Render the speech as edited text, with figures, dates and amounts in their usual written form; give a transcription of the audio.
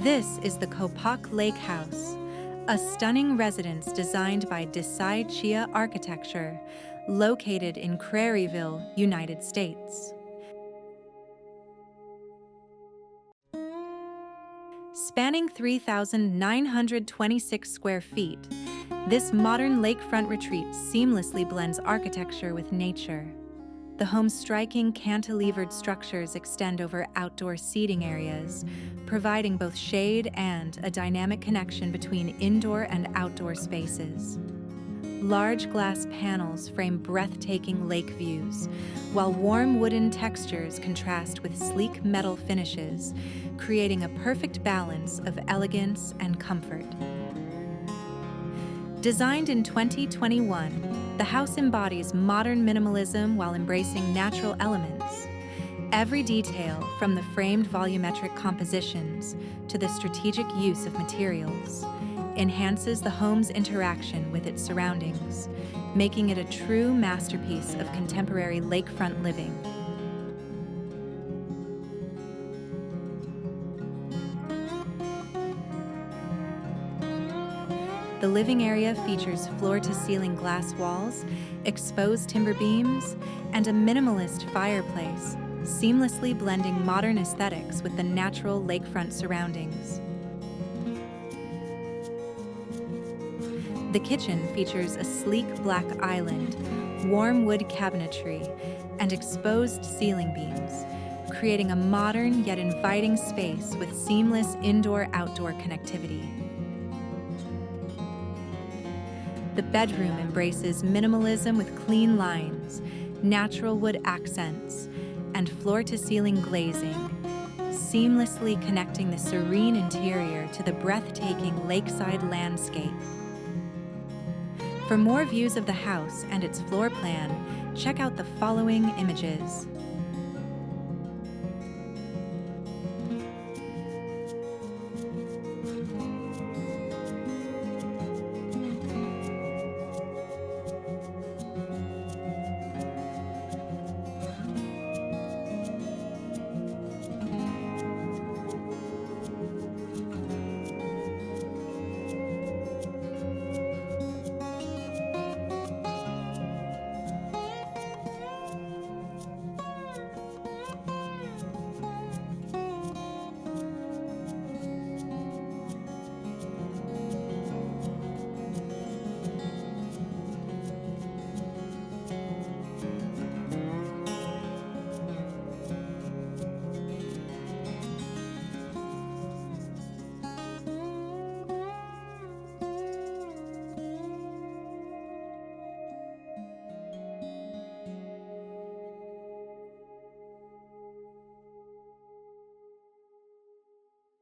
This is the Copake Lake House, a stunning residence designed by Desai Chia Architecture, located in Craryville, United States. Spanning 3,926 square feet, this modern lakefront retreat seamlessly blends architecture with nature. The home's striking cantilevered structures extend over outdoor seating areas, providing both shade and a dynamic connection between indoor and outdoor spaces. Large glass panels frame breathtaking lake views, while warm wooden textures contrast with sleek metal finishes, creating a perfect balance of elegance and comfort. Designed in 2021, the house embodies modern minimalism while embracing natural elements. Every detail, from the framed volumetric compositions to the strategic use of materials, enhances the home's interaction with its surroundings, making it a true masterpiece of contemporary lakefront living. The living area features floor-to-ceiling glass walls, exposed timber beams, and a minimalist fireplace, seamlessly blending modern aesthetics with the natural lakefront surroundings. The kitchen features a sleek black island, warm wood cabinetry, and exposed ceiling beams, creating a modern yet inviting space with seamless indoor-outdoor connectivity. The bedroom embraces minimalism with clean lines, natural wood accents, and floor-to-ceiling glazing, seamlessly connecting the serene interior to the breathtaking lakeside landscape. For more views of the house and its floor plan, check out the following images.